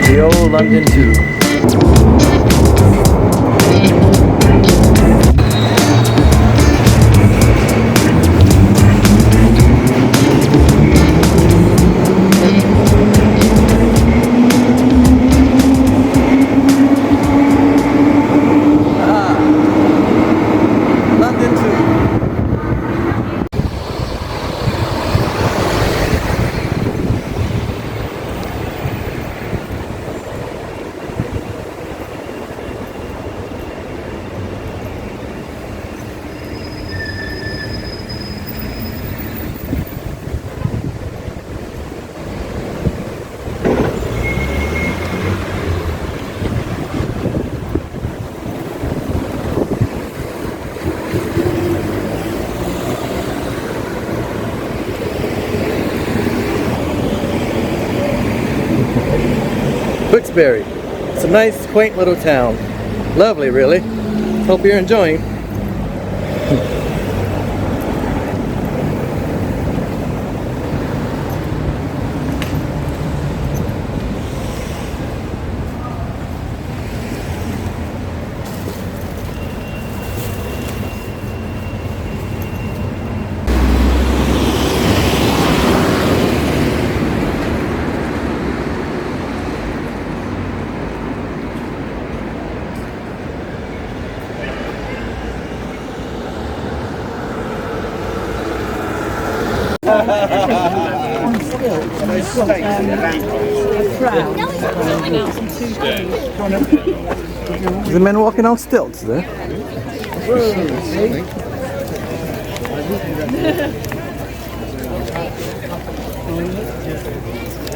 The old London Tube. Tewkesbury. It's a nice, quaint little town. Lovely, really. Hope you're enjoying. The men walking on stilts there.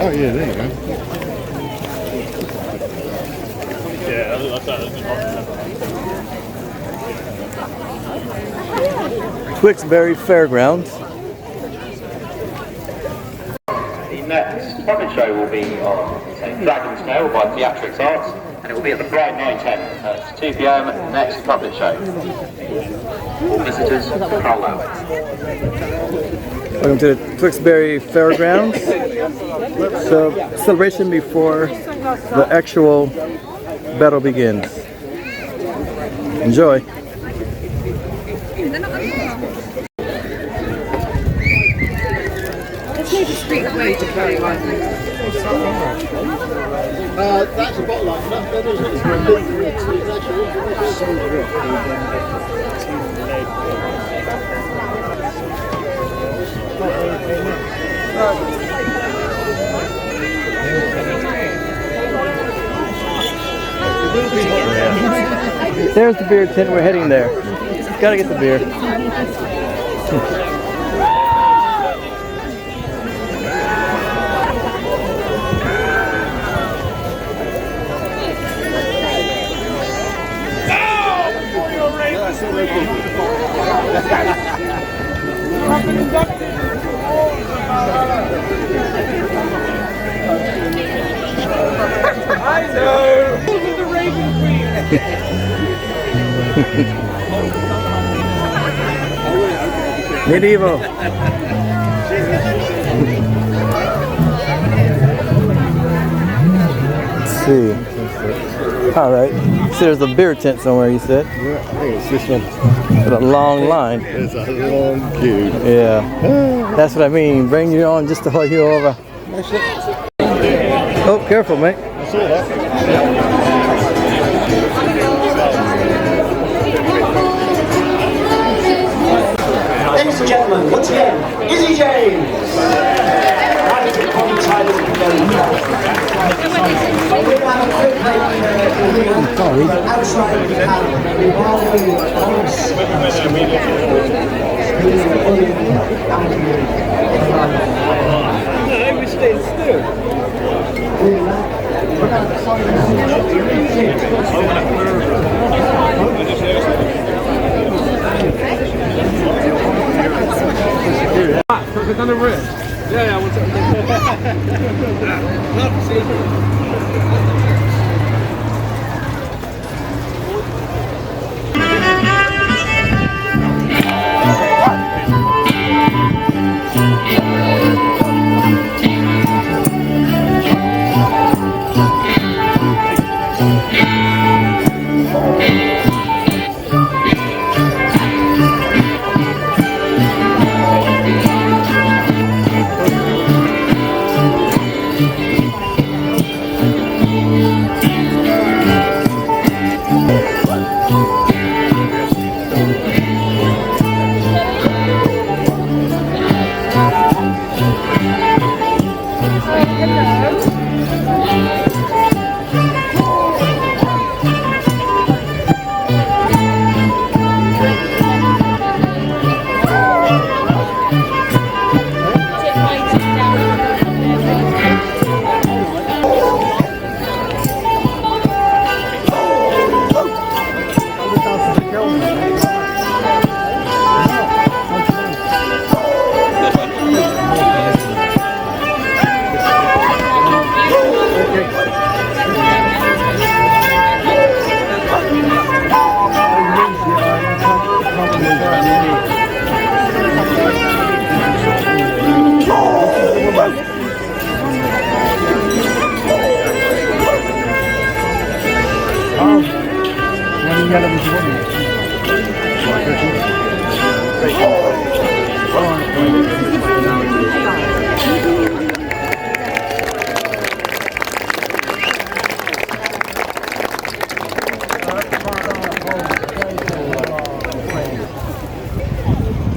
Oh yeah, there you go. Yeah, that's Tewkesbury Fairgrounds. The next puppet show will be on Dragon's Tail by Theatrics Arts, and it will be at the Bright 910 at 2 p.m. next puppet show. All visitors are allowed. Welcome to the Tewkesbury Fairgrounds. So, celebration before the actual battle begins. Enjoy. Street away to carry on. That's a bottle like that. That is There's the beer tent. We're heading there. Gotta get the beer. I know! The Raven Queen! Medieval. Let's see. All right. So there's a beer tent somewhere, you said? Yeah, I think it's this one. With a long line. There's a long queue. Yeah. That's what I mean. Bring you on just to hold you over. Oh, careful, mate. I saw that. Outside we have Rivaldo No, we stayed still. Click on the wrist. Yeah, I want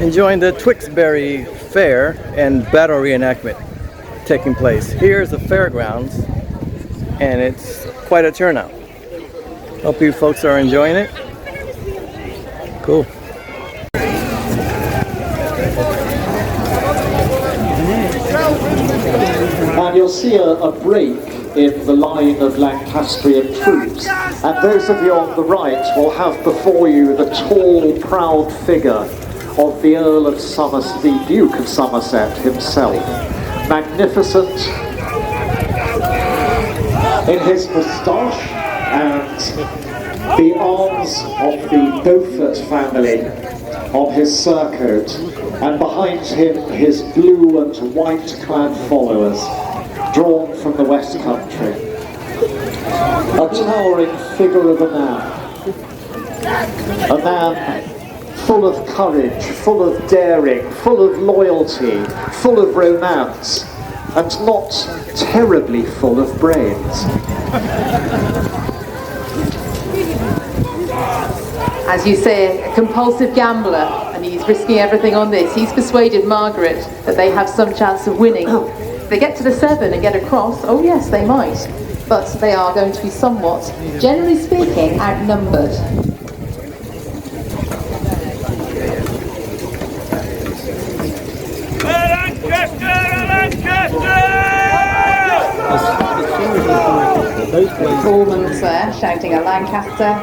Enjoying the Tewkesbury Fair and battle reenactment taking place. Here's the Fairgrounds, and it's quite a turnout. Hope you folks are enjoying it. Cool. And you'll see a break in the line of Lancastrian troops. And those of you on the right will have before you the tall, proud figure of the Earl of Somerset, the Duke of Somerset himself. Magnificent in his moustache and the arms of the Beaufort family on his surcoat, and behind him his blue and white clad followers, drawn from the West Country. A towering figure of a man full of courage, full of daring, full of loyalty, full of romance, and not terribly full of brains. As you say, a compulsive gambler, and he's risking everything on this. He's persuaded Margaret that they have some chance of winning. If they get to the 7 and get across, oh yes, they might. But they are going to be somewhat, generally speaking, outnumbered. Performance there, shouting at Lancaster.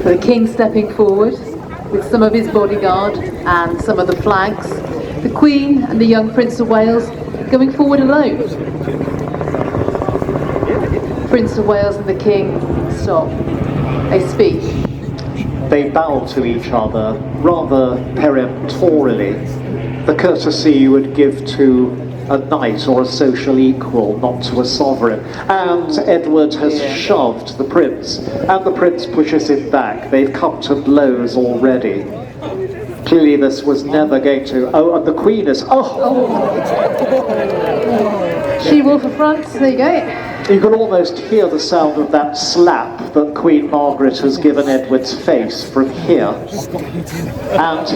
The King stepping forward with some of his bodyguard and some of the flags. The Queen and the young Prince of Wales going forward alone. Prince of Wales and the King stop. They speak. They bow to each other rather peremptorily, the courtesy you would give to a knight or a social equal, not to a sovereign. And Edward has shoved the prince, and the prince pushes him back. They've come to blows already. Clearly this was never going to... Oh, and the Queen is... She-wolf for front, there you go. You can almost hear the sound of that slap that Queen Margaret has given Edward's face from here. And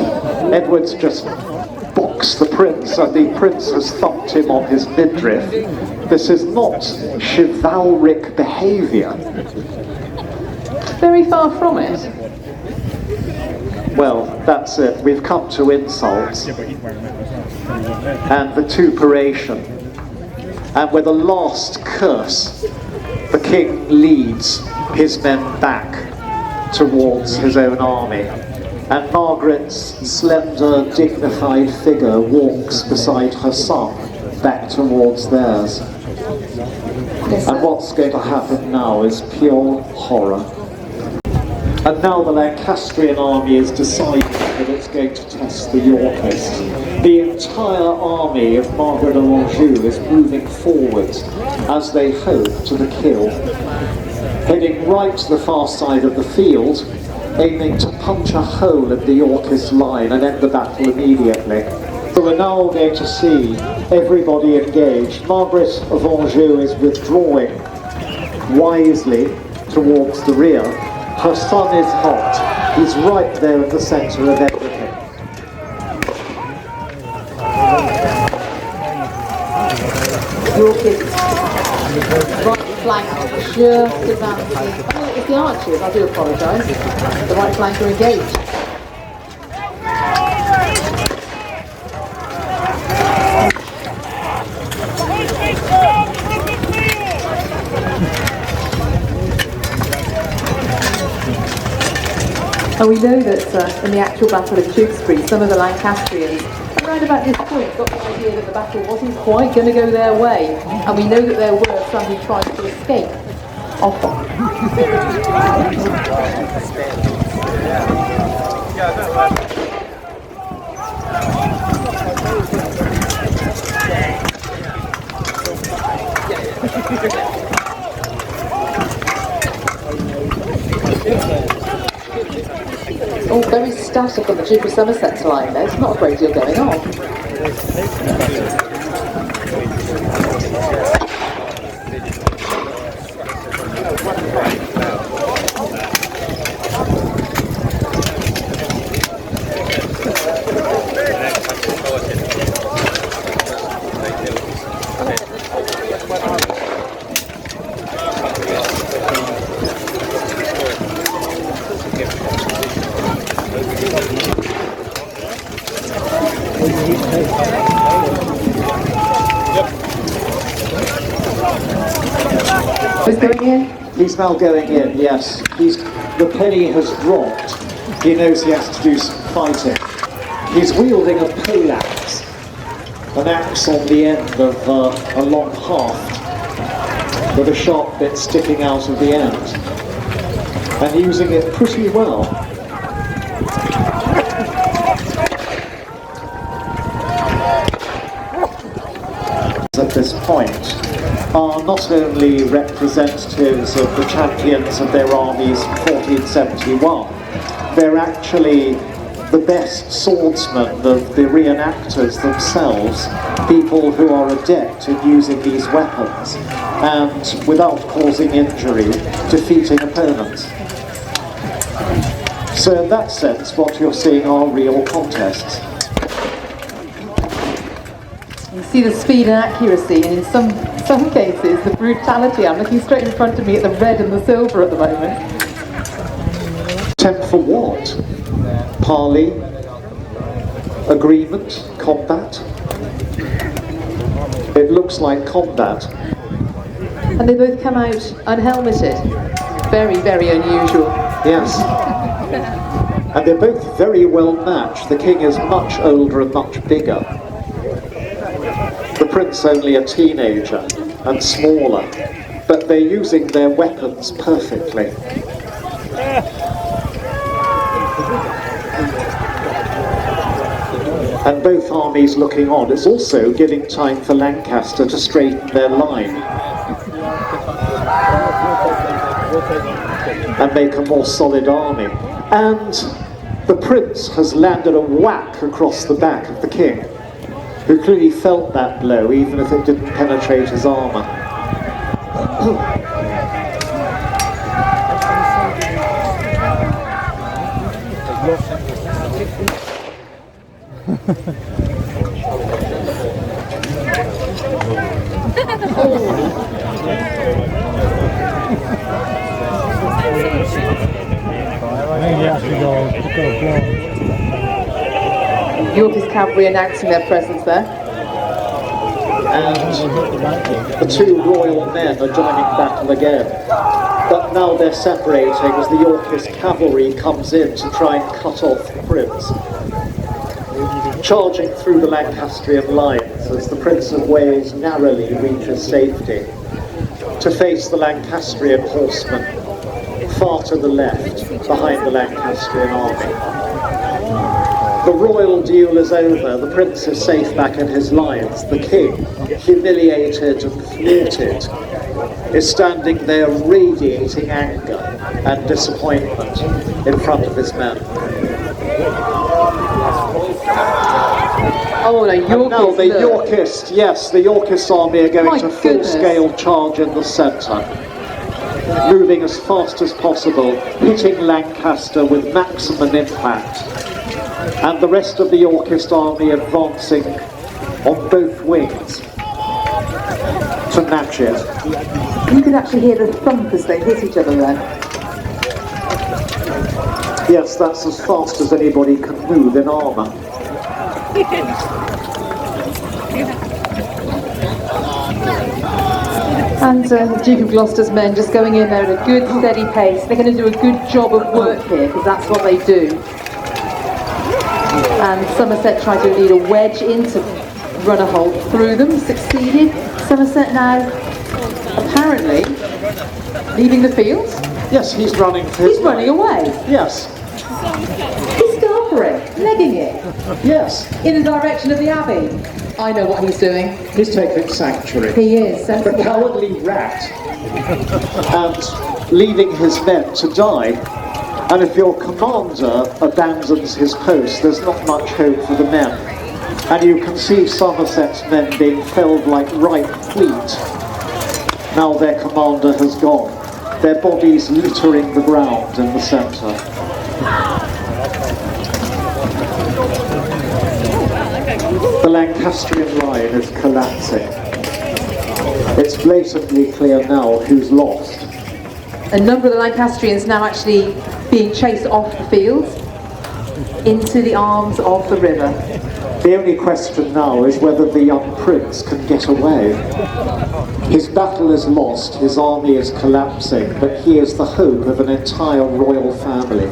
Edward's just boxed the prince, and the prince has thumped him on his midriff. This is not chivalric behaviour. Very far from it. Well, that's it. We've come to insults and vituperation. And with a last curse, the king leads his men back towards his own army. And Margaret's slender, dignified figure walks beside her son back towards theirs. And what's going to happen now is pure horror. And now the Lancastrian army is deciding that it's going to test the Yorkists. The entire army of Margaret of Anjou is moving forwards, as they hope, to the kill, heading right to the far side of the field, aiming to punch a hole in the Yorkist line and end the battle immediately. So we're now going to see everybody engaged. Margaret of Anjou is withdrawing wisely towards the rear. Her son is not. He's right there in the centre of everything. Yorkist right flank just advancing. Oh, it's the archers, I do apologise. The right flank are engaged. And we know that in the actual Battle of Tewkesbury, some of the Lancastrians, around about this point, got the idea that the battle wasn't quite going to go their way. And we know that there were some who tried to escape off. Oh, very static on the Duke of Somerset's line. There's not a great deal going on. Who's going in? He's now going in, yes. The penny has dropped. He knows he has to do some fighting. He's wielding a poleaxe, an axe on the end of a long haft, with a sharp bit sticking out of the end, and using it pretty well. At this point are not only representatives of the champions of their armies in 1471, they're actually the best swordsmen of the reenactors themselves, people who are adept in using these weapons and, without causing injury, defeating opponents. So in that sense, what you're seeing are real contests. You see the speed and accuracy, and in some cases the brutality. I'm looking straight in front of me at the red and the silver at the moment. Attempt for what? Parley? Agreement? Combat? It looks like combat. And they both come out unhelmeted. Very, very unusual. Yes. And they're both very well matched. The king is much older and much bigger. The prince only a teenager and smaller, but they're using their weapons perfectly. and both armies looking on. It's also giving time for Lancaster to straighten their line and make a more solid army. And the prince has landed a whack across the back of the king, who clearly felt that blow, even if it didn't penetrate his armour. Yorkist cavalry announcing their presence there. And the two royal men are joining battle again. But now they're separating as the Yorkist cavalry comes in to try and cut off the prince. Charging through the Lancastrian lines as the Prince of Wales narrowly reaches safety to face the Lancastrian horsemen far to the left behind the Lancastrian army. The royal duel is over, the prince is safe back in his lines. The king, humiliated and thwarted, is standing there radiating anger and disappointment in front of his men. Oh, the Yorkist. Now the Yorkist, yes, the Yorkist army are going to full-scale charge in the centre, moving as fast as possible, hitting Lancaster with maximum impact, and the rest of the Yorkist army advancing on both wings to match it. You can actually hear the thump as they hit each other then. Yes, that's as fast as anybody can move in armour. And the Duke of Gloucester's men just going in there at a good steady pace. They're going to do a good job of work here, because that's what they do. And Somerset tried to lead a wedge in to run a hole through them, succeeded. Somerset now apparently leaving the field. Yes, he's running for his He's running away. Yes. He's scarpering, legging it Yes. in the direction of the Abbey. I know what he's doing. He's taking sanctuary. He is. The cowardly rat, and leaving his men to die. And if your commander abandons his post, there's not much hope for the men. And you can see Somerset's men being felled like ripe wheat. Now their commander has gone, their bodies littering the ground in the centre. The Lancastrian line is collapsing. It's blatantly clear now who's lost. A number of the Lancastrians now actually being chased off the field into the arms of the river. The only question now is whether the young prince can get away. His battle is lost, his army is collapsing, but he is the hope of an entire royal family.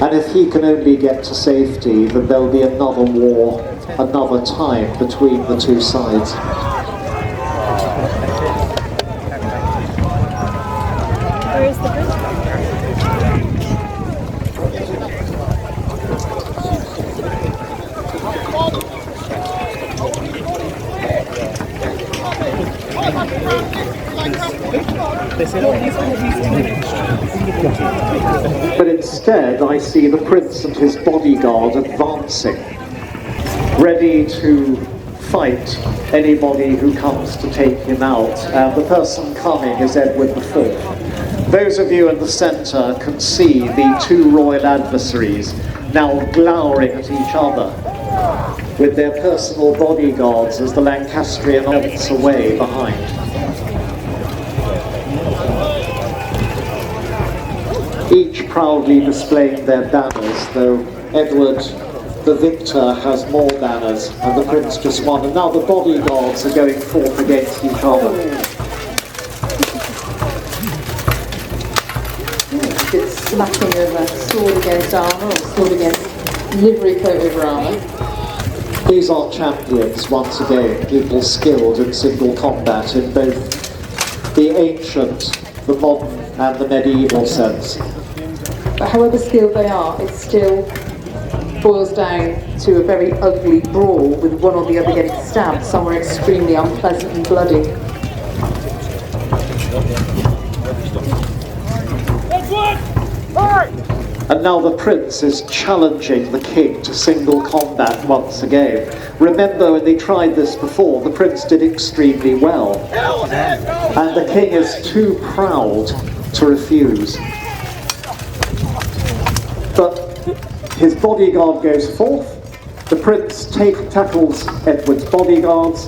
And if he can only get to safety, then there'll be another war, another time between the two sides. Where is the bridge? But instead, I see the prince and his bodyguard advancing, ready to fight anybody who comes to take him out. The person coming is Edward IV. Those of you in the centre can see the two royal adversaries now glowering at each other with their personal bodyguards as the Lancastrian arms away behind. Each proudly displaying their banners, though Edward the victor has more banners and the prince just one, and now the bodyguards are going forth against each other. Good smacking of sword against armour, or sword against livery coat over armour. These are champions once again, people skilled in single combat in both the ancient, the modern and the medieval sense. But however skilled they are, it's still boils down to a very ugly brawl with one or the other getting stabbed somewhere extremely unpleasant and bloody. And now the prince is challenging the king to single combat once again. Remember, when they tried this before, the prince did extremely well. And the king is too proud to refuse. But his bodyguard goes forth, the prince tackles Edward's bodyguards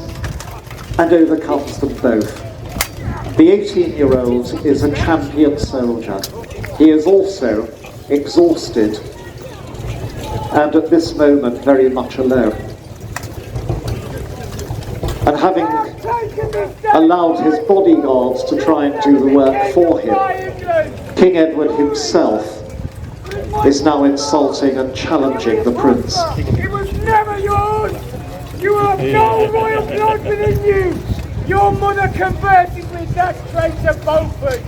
and overcomes them both. The 18-year-old is a champion soldier. He is also exhausted and at this moment very much alone. And having allowed his bodyguards to try and do the work for him, King Edward himself is now insulting and challenging the prince. It was never yours! You have no royal blood within you! Your mother converted with that traitor Beaufort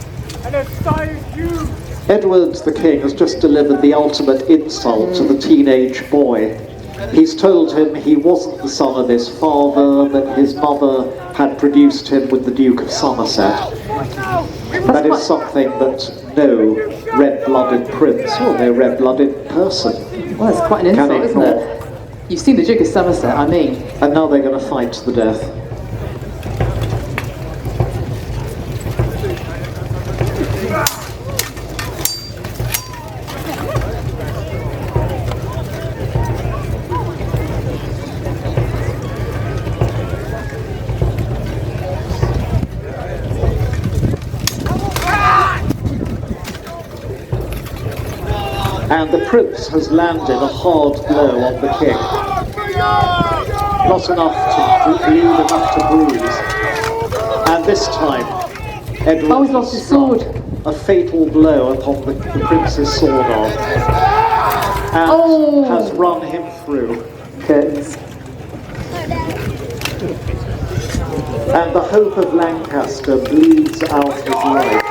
and has silenced you! Edward the King has just delivered the ultimate insult to the teenage boy. He's told him he wasn't the son of his father, that his mother had produced him with the Duke of Somerset. That is something that no red-blooded prince or no red-blooded person Well, it's quite an can insult, isn't ignore. it? You've seen the Duke of Somerset, I mean. And now they're going to fight to the death. And the prince has landed a hard blow on the king. Not enough to bleed, enough to bruise. And this time, Edward Oh, he's lost his sword. a fatal blow upon the prince's sword arm. And has run him through. Curtains. And the hope of Lancaster bleeds out his life.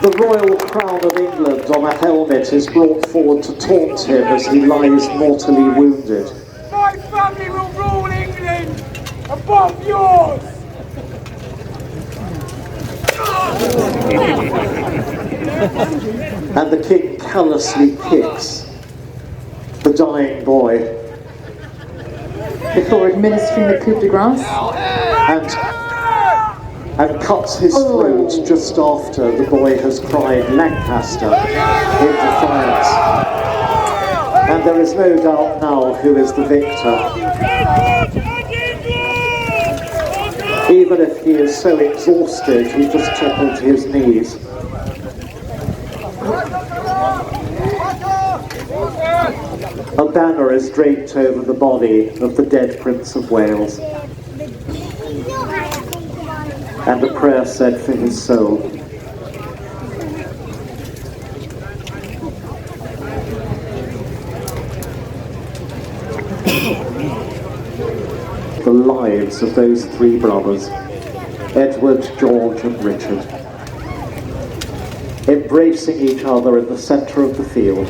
The royal crown of England on a helmet is brought forward to taunt him as he lies mortally wounded. My family will rule England above yours! And the king callously kicks the dying boy. Before administering the coup de grace. And cuts his throat just after the boy has cried Lancaster in defiance. And there is no doubt now who is the victor. Even if he is so exhausted, he just toppled to his knees. A banner is draped over the body of the dead Prince of Wales, and a prayer said for his soul. The lives of those three brothers, Edward, George and Richard, embracing each other in the centre of the field.